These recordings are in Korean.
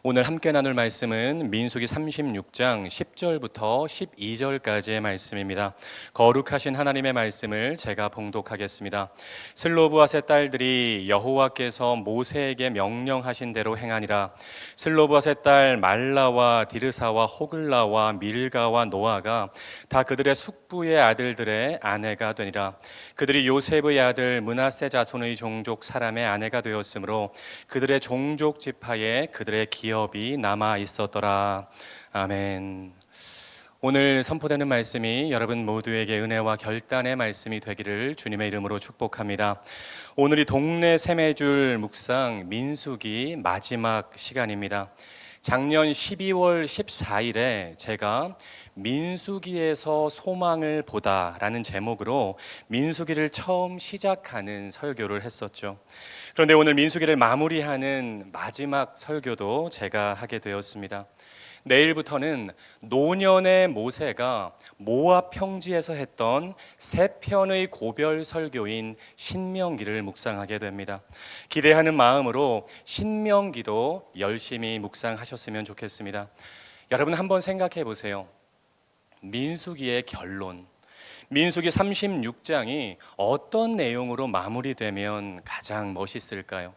오늘 함께 나눌 말씀은 민수기 36장 10절부터 12절까지의 말씀입니다. 거룩하신 하나님의 말씀을 제가 봉독하겠습니다. 슬로브앗의 딸들이 여호와께서 모세에게 명령하신 대로 행하니라. 슬로브앗의 딸 말라와 디르사와 호글라와 밀가와 노아가 다 그들의 숙부의 아들들의 아내가 되니라. 그들이 요셉의 아들 므낫세 자손의 종족 사람의 아내가 되었으므로 그들의 종족 지파에 그들의 기업이 남아 있었더라. 아멘. 오늘 선포되는 말씀이 여러분 모두에게 은혜와 결단의 말씀이 되기를 주님의 이름으로 축복합니다. 오늘이 동네 샘해줄 묵상 민수기 마지막 시간입니다. 작년 12월 14일에 제가 민수기에서 소망을 보다라는 제목으로 민수기를 처음 시작하는 설교를 했었죠. 그런데 오늘 민수기를 마무리하는 마지막 설교도 제가 하게 되었습니다. 내일부터는 노년의 모세가 모압 평지에서 했던 세 편의 고별 설교인 신명기를 묵상하게 됩니다. 기대하는 마음으로 신명기도 열심히 묵상하셨으면 좋겠습니다. 여러분 한번 생각해 보세요. 민수기의 결론, 민수기 36장이 어떤 내용으로 마무리되면 가장 멋있을까요?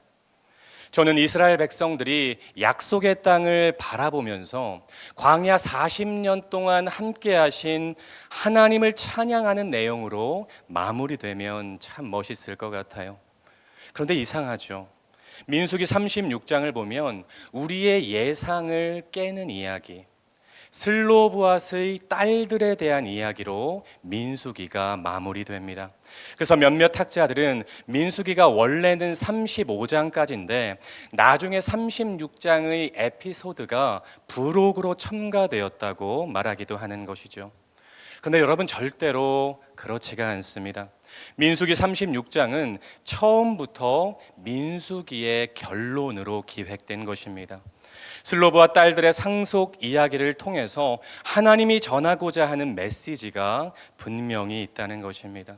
저는 이스라엘 백성들이 약속의 땅을 바라보면서 광야 40년 동안 함께 하신 하나님을 찬양하는 내용으로 마무리되면 참 멋있을 것 같아요. 그런데 이상하죠. 민수기 36장을 보면 우리의 예상을 깨는 이야기, 슬로브앗의 딸들에 대한 이야기로 민수기가 마무리됩니다. 그래서 몇몇 학자들은 민수기가 원래는 35장까지인데 나중에 36장의 에피소드가 부록으로 첨가되었다고 말하기도 하는 것이죠. 그런데 여러분 절대로 그렇지가 않습니다. 민수기 36장은 처음부터 민수기의 결론으로 기획된 것입니다. 슬로브와 딸들의 상속 이야기를 통해서 하나님이 전하고자 하는 메시지가 분명히 있다는 것입니다.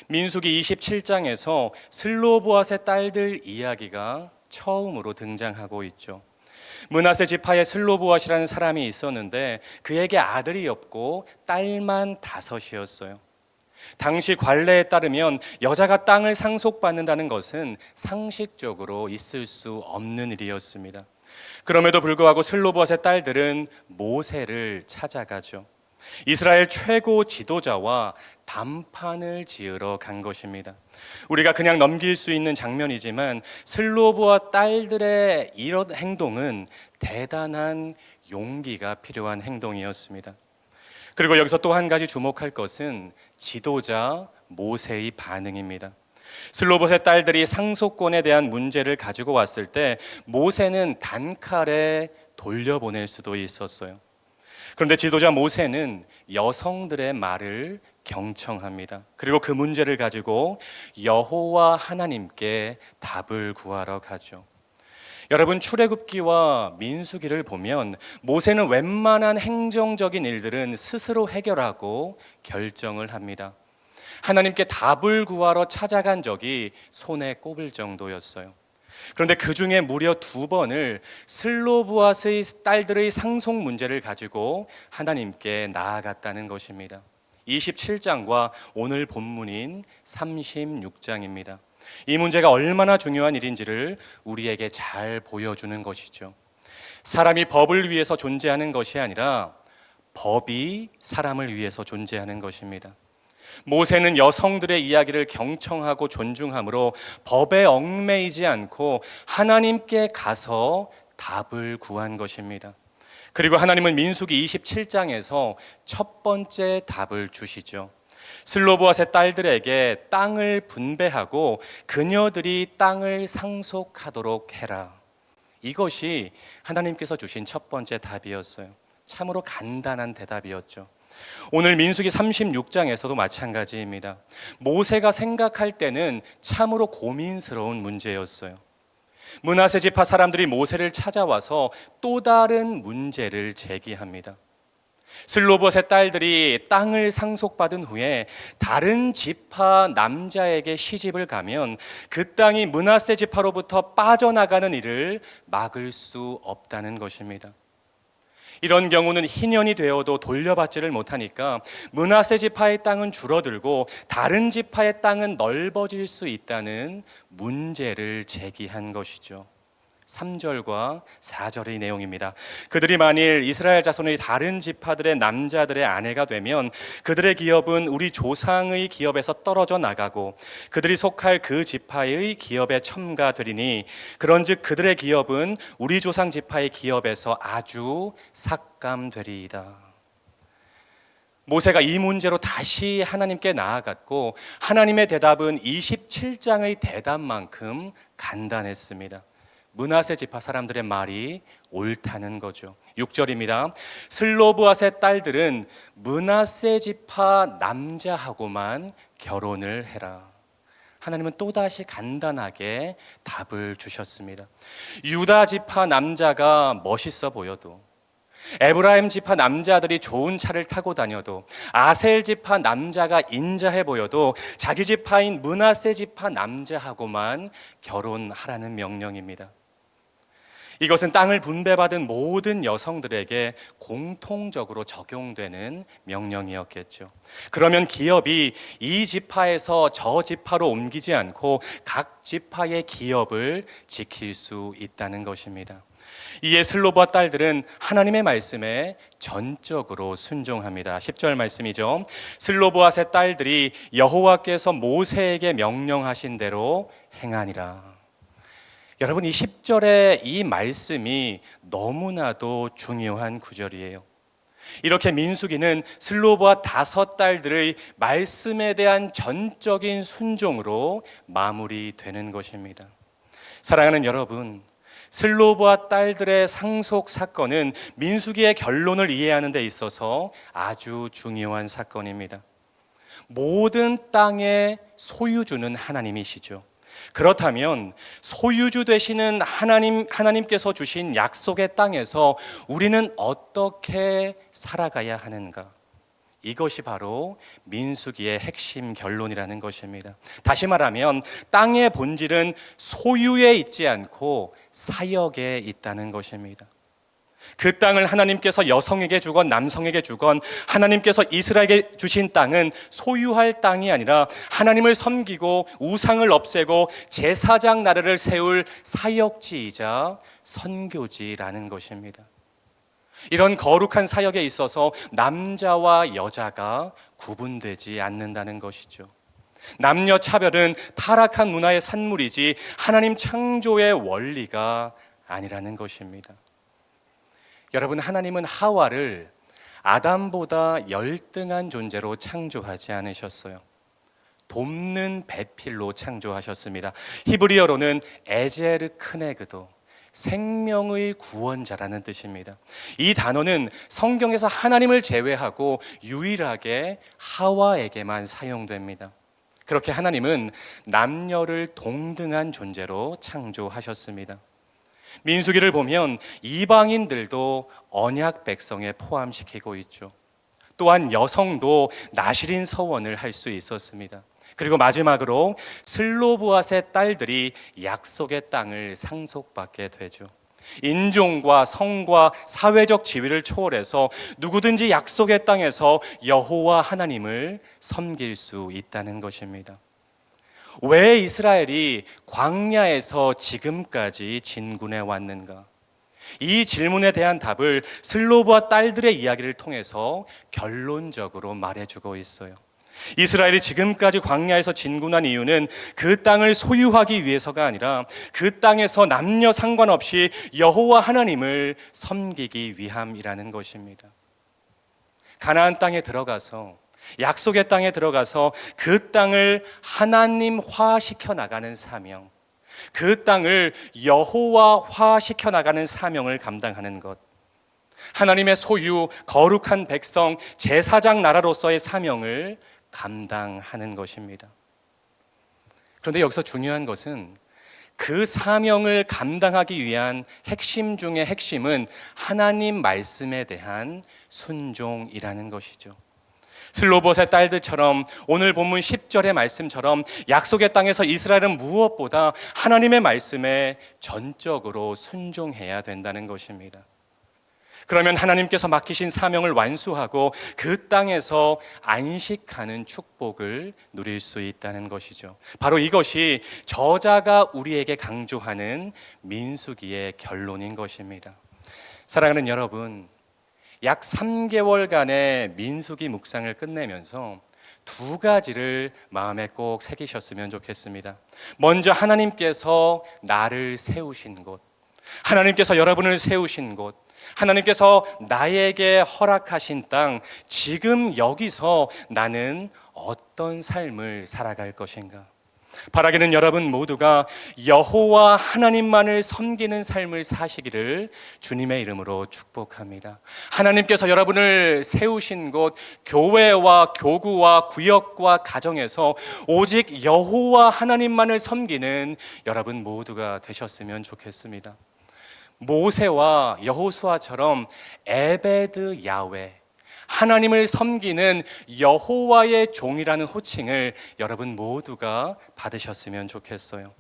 민수기 27장에서 슬로브앗의 딸들 이야기가 처음으로 등장하고 있죠. 므낫세 지파에 슬로브앗이라는 사람이 있었는데 그에게 아들이 없고 딸만 5이었어요. 당시 관례에 따르면 여자가 땅을 상속받는다는 것은 상식적으로 있을 수 없는 일이었습니다. 그럼에도 불구하고 슬로브앗의 딸들은 모세를 찾아가죠. 이스라엘 최고 지도자와 담판을 지으러 간 것입니다. 우리가 그냥 넘길 수 있는 장면이지만 슬로브앗 딸들의 이런 행동은 대단한 용기가 필요한 행동이었습니다. 그리고 여기서 또 한 가지 주목할 것은 지도자 모세의 반응입니다. 슬로브앗의 딸들이 상속권에 대한 문제를 가지고 왔을 때 모세는 단칼에 돌려보낼 수도 있었어요. 그런데 지도자 모세는 여성들의 말을 경청합니다. 그리고 그 문제를 가지고 여호와 하나님께 답을 구하러 가죠. 여러분 출애굽기와 민수기를 보면 모세는 웬만한 행정적인 일들은 스스로 해결하고 결정을 합니다. 하나님께 답을 구하러 찾아간 적이 손에 꼽을 정도였어요. 그런데 그 중에 무려 2번을 슬로브앗의 딸들의 상속 문제를 가지고 하나님께 나아갔다는 것입니다. 27장과 오늘 본문인 36장입니다. 이 문제가 얼마나 중요한 일인지를 우리에게 잘 보여주는 것이죠. 사람이 법을 위해서 존재하는 것이 아니라 법이 사람을 위해서 존재하는 것입니다. 모세는 여성들의 이야기를 경청하고 존중함으로 법에 얽매이지 않고 하나님께 가서 답을 구한 것입니다. 그리고 하나님은 민수기 27장에서 첫 번째 답을 주시죠. 슬로브앗의 딸들에게 땅을 분배하고 그녀들이 땅을 상속하도록 해라. 이것이 하나님께서 주신 첫 번째 답이었어요. 참으로 간단한 대답이었죠. 오늘 민수기 36장에서도 마찬가지입니다. 모세가 생각할 때는 참으로 고민스러운 문제였어요. 므낫세 지파 사람들이 모세를 찾아와서 또 다른 문제를 제기합니다. 슬로봇의 딸들이 땅을 상속받은 후에 다른 지파 남자에게 시집을 가면 그 땅이 므낫세 지파로부터 빠져나가는 일을 막을 수 없다는 것입니다. 이런 경우는 희년이 되어도 돌려받지를 못하니까 므낫세 지파의 땅은 줄어들고 다른 지파의 땅은 넓어질 수 있다는 문제를 제기한 것이죠. 3절과 4절의 내용입니다. 그들이 만일 이스라엘 자손의 다른 지파들의 남자들의 아내가 되면 그들의 기업은 우리 조상의 기업에서 떨어져 나가고 그들이 속할 그 지파의 기업에 첨가되리니 그런즉 그들의 기업은 우리 조상 지파의 기업에서 아주 삭감되리이다. 모세가 이 문제로 다시 하나님께 나아갔고 하나님의 대답은 27장의 대답만큼 간단했습니다. 므낫세 지파 사람들의 말이 옳다는 거죠. 6절입니다. 슬로브앗의 딸들은 므낫세 지파 남자하고만 결혼을 해라. 하나님은 또다시 간단하게 답을 주셨습니다. 유다 지파 남자가 멋있어 보여도, 에브라임 지파 남자들이 좋은 차를 타고 다녀도, 아셀 지파 남자가 인자해 보여도 자기 지파인 므낫세 지파 남자하고만 결혼하라는 명령입니다. 이것은 땅을 분배받은 모든 여성들에게 공통적으로 적용되는 명령이었겠죠. 그러면 기업이 이 지파에서 저 지파로 옮기지 않고 각 지파의 기업을 지킬 수 있다는 것입니다. 이에 슬로브앗 딸들은 하나님의 말씀에 전적으로 순종합니다. 10절 말씀이죠. 슬로브앗의 딸들이 여호와께서 모세에게 명령하신 대로 행하니라. 여러분, 이 10절의 이 말씀이 너무나도 중요한 구절이에요. 이렇게 민수기는 슬로브앗 5딸들의 말씀에 대한 전적인 순종으로 마무리되는 것입니다. 사랑하는 여러분, 슬로브앗 딸들의 상속 사건은 민수기의 결론을 이해하는 데 있어서 아주 중요한 사건입니다. 모든 땅의 소유주는 하나님이시죠. 그렇다면 소유주 되시는 하나님께서 주신 약속의 땅에서 우리는 어떻게 살아가야 하는가? 이것이 바로 민수기의 핵심 결론이라는 것입니다. 다시 말하면 땅의 본질은 소유에 있지 않고 사역에 있다는 것입니다. 그 땅을 하나님께서 여성에게 주건 남성에게 주건 하나님께서 이스라엘에게 주신 땅은 소유할 땅이 아니라 하나님을 섬기고 우상을 없애고 제사장 나라를 세울 사역지이자 선교지라는 것입니다. 이런 거룩한 사역에 있어서 남자와 여자가 구분되지 않는다는 것이죠. 남녀 차별은 타락한 문화의 산물이지 하나님 창조의 원리가 아니라는 것입니다. 여러분, 하나님은 하와를 아담보다 열등한 존재로 창조하지 않으셨어요. 돕는 배필로 창조하셨습니다. 히브리어로는 에제르 크네그도, 생명의 구원자라는 뜻입니다. 이 단어는 성경에서 하나님을 제외하고 유일하게 하와에게만 사용됩니다. 그렇게 하나님은 남녀를 동등한 존재로 창조하셨습니다. 민수기를 보면 이방인들도 언약 백성에 포함시키고 있죠. 또한 여성도 나실인 서원을 할 수 있었습니다. 그리고 마지막으로 슬로브앗의 딸들이 약속의 땅을 상속받게 되죠. 인종과 성과 사회적 지위를 초월해서 누구든지 약속의 땅에서 여호와 하나님을 섬길 수 있다는 것입니다. 왜 이스라엘이 광야에서 지금까지 진군해 왔는가? 이 질문에 대한 답을 슬로브와 딸들의 이야기를 통해서 결론적으로 말해주고 있어요. 이스라엘이 지금까지 광야에서 진군한 이유는 그 땅을 소유하기 위해서가 아니라 그 땅에서 남녀 상관없이 여호와 하나님을 섬기기 위함이라는 것입니다. 가나안 땅에 들어가서, 약속의 땅에 들어가서 그 땅을 하나님화 시켜 나가는 사명, 그 땅을 여호와화 시켜 나가는 사명을 감당하는 것, 하나님의 소유, 거룩한 백성, 제사장 나라로서의 사명을 감당하는 것입니다. 그런데 여기서 중요한 것은 그 사명을 감당하기 위한 핵심 중의 핵심은 하나님 말씀에 대한 순종이라는 것이죠. 슬로봇의 딸들처럼 오늘 본문 10절의 말씀처럼 약속의 땅에서 이스라엘은 무엇보다 하나님의 말씀에 전적으로 순종해야 된다는 것입니다. 그러면 하나님께서 맡기신 사명을 완수하고 그 땅에서 안식하는 축복을 누릴 수 있다는 것이죠. 바로 이것이 저자가 우리에게 강조하는 민수기의 결론인 것입니다. 사랑하는 여러분, 약 3개월간의 민수기 묵상을 끝내면서 두 가지를 마음에 꼭 새기셨으면 좋겠습니다. 먼저 하나님께서 나를 세우신 곳, 하나님께서 여러분을 세우신 곳, 하나님께서 나에게 허락하신 땅, 지금 여기서 나는 어떤 삶을 살아갈 것인가? 바라기는 여러분 모두가 여호와 하나님만을 섬기는 삶을 사시기를 주님의 이름으로 축복합니다. 하나님께서 여러분을 세우신 곳, 교회와 교구와 구역과 가정에서 오직 여호와 하나님만을 섬기는 여러분 모두가 되셨으면 좋겠습니다. 모세와 여호수아처럼 에베드 야훼, 하나님을 섬기는 여호와의 종이라는 호칭을 여러분 모두가 받으셨으면 좋겠어요.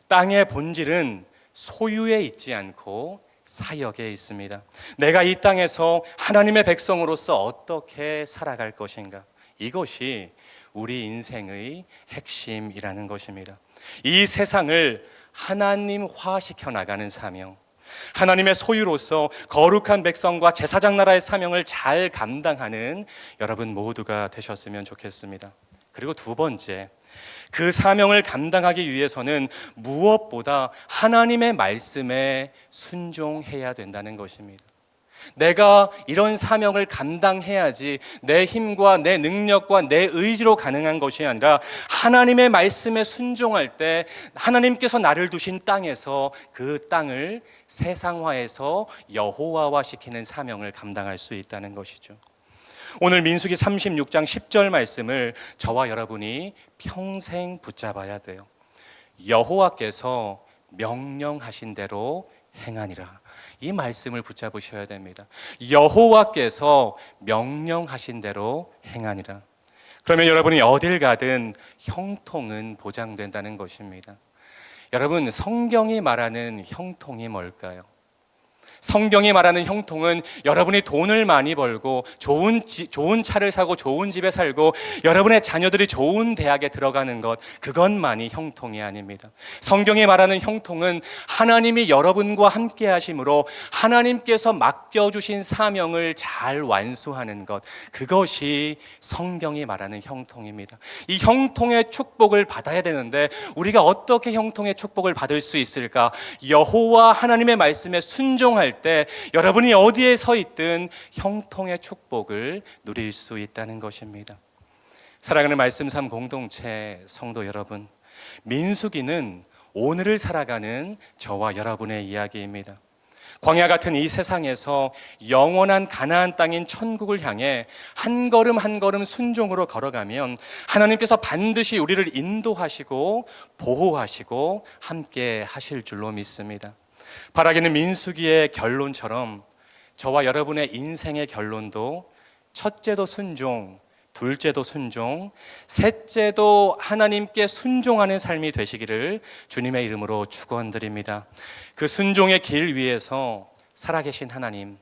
땅의 본질은 소유에 있지 않고 사역에 있습니다. 내가 이 땅에서 하나님의 백성으로서 어떻게 살아갈 것인가, 이것이 우리 인생의 핵심이라는 것입니다. 이 세상을 하나님화시켜 나가는 사명, 하나님의 소유로서 거룩한 백성과 제사장 나라의 사명을 잘 감당하는 여러분 모두가 되셨으면 좋겠습니다. 그리고 두 번째, 그 사명을 감당하기 위해서는 무엇보다 하나님의 말씀에 순종해야 된다는 것입니다. 내가 이런 사명을 감당해야지 내 힘과 내 능력과 내 의지로 가능한 것이 아니라 하나님의 말씀에 순종할 때 하나님께서 나를 두신 땅에서 그 땅을 세상화해서 여호와화 시키는 사명을 감당할 수 있다는 것이죠. 오늘 민수기 36장 10절 말씀을 저와 여러분이 평생 붙잡아야 돼요. 여호와께서 명령하신 대로 행하니라. 이 말씀을 붙잡으셔야 됩니다. 여호와께서 명령하신 대로 행하니라. 그러면 여러분이 어딜 가든 형통은 보장된다는 것입니다. 여러분, 성경이 말하는 형통이 뭘까요? 성경이 말하는 형통은 여러분이 돈을 많이 벌고 좋은 차를 사고 좋은 집에 살고 여러분의 자녀들이 좋은 대학에 들어가는 것, 그것만이 형통이 아닙니다. 성경이 말하는 형통은 하나님이 여러분과 함께 하심으로 하나님께서 맡겨주신 사명을 잘 완수하는 것, 그것이 성경이 말하는 형통입니다. 이 형통의 축복을 받아야 되는데 우리가 어떻게 형통의 축복을 받을 수 있을까? 여호와 하나님의 말씀에 순종할 때 여러분이 어디에 서 있든 형통의 축복을 누릴 수 있다는 것입니다. 사랑하는 말씀 삶 공동체 성도 여러분, 민수기는 오늘을 살아가는 저와 여러분의 이야기입니다. 광야 같은 이 세상에서 영원한 가나안 땅인 천국을 향해 한 걸음 한 걸음 순종으로 걸어가면 하나님께서 반드시 우리를 인도하시고 보호하시고 함께 하실 줄로 믿습니다. 바라기는 민수기의 결론처럼 저와 여러분의 인생의 결론도 첫째도 순종, 둘째도 순종, 셋째도 하나님께 순종하는 삶이 되시기를 주님의 이름으로 축원드립니다. 그 순종의 길 위에서 살아계신 하나님,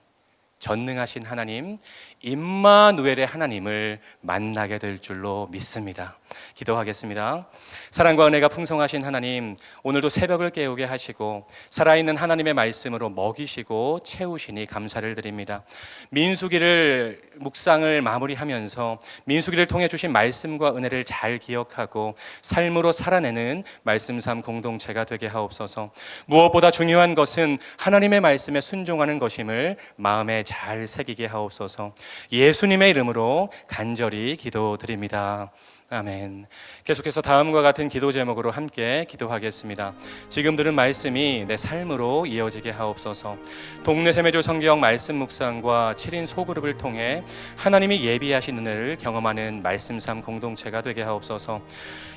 전능하신 하나님, 임마누엘의 하나님을 만나게 될 줄로 믿습니다. 기도하겠습니다. 사랑과 은혜가 풍성하신 하나님, 오늘도 새벽을 깨우게 하시고 살아있는 하나님의 말씀으로 먹이시고 채우시니 감사를 드립니다. 민수기를 묵상을 마무리하면서 민수기를 통해 주신 말씀과 은혜를 잘 기억하고 삶으로 살아내는 말씀 삶 공동체가 되게 하옵소서. 무엇보다 중요한 것은 하나님의 말씀에 순종하는 것임을 마음에 잘 새기게 하옵소서. 예수님의 이름으로 간절히 기도드립니다. 아멘. 계속해서 다음과 같은 기도 제목으로 함께 기도하겠습니다. 지금 들은 말씀이 내 삶으로 이어지게 하옵소서. 동네 세매조 성경 말씀 묵상과 7인 소그룹을 통해 하나님이 예비하신 은혜를 경험하는 말씀 삶 공동체가 되게 하옵소서.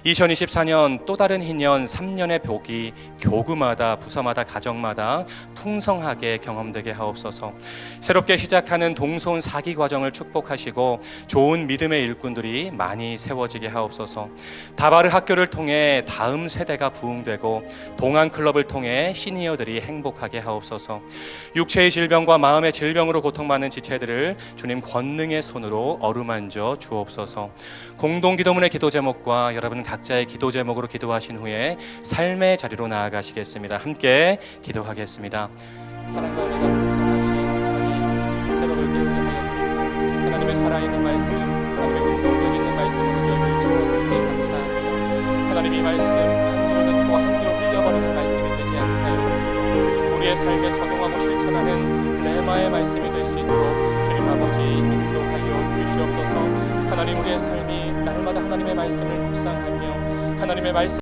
2024년 또 다른 희년 3년의 복이 교구마다 부서마다 가정마다 풍성하게 경험되게 하옵소서. 새롭게 시작하는 동손 사기 과정을 축복하시고 좋은 믿음의 일꾼들이 많이 세워지게 하옵소서. 다바르 학교를 통해 다음 세대가 부흥되고 동안 클럽을 통해 시니어들이 행복하게 하옵소서. 육체의 질병과 마음의 질병으로 고통받는 지체들을 주님 권능의 손으로 어루만져 주옵소서. 공동 기도문의 기도 제목과 여러분 각자의 기도 제목으로 기도하신 후에 삶의 자리로 나아가시겠습니다. 함께 기도하겠습니다. 사랑과 은혜가 풍성하신 하나님, 새벽을 깨우게 하여 주시고 하나님의 살아있는 말씀, 하나님의 운동력 있는 말씀으로 저희를 채워주시니 감사합니다. 하나님이 말씀 한 귀로 듣고 한 귀로 흘려버리는 말씀이 되지 않게 하여 주시고 우리의 삶에 적용하고 실천하는 레마의 말씀이 될 수 있도록 주님 아버지 인도하여 주시옵소서. 하나님, 우리의 삶이 날마다 하나님의 말씀을 묵상하며 하나님의 말씀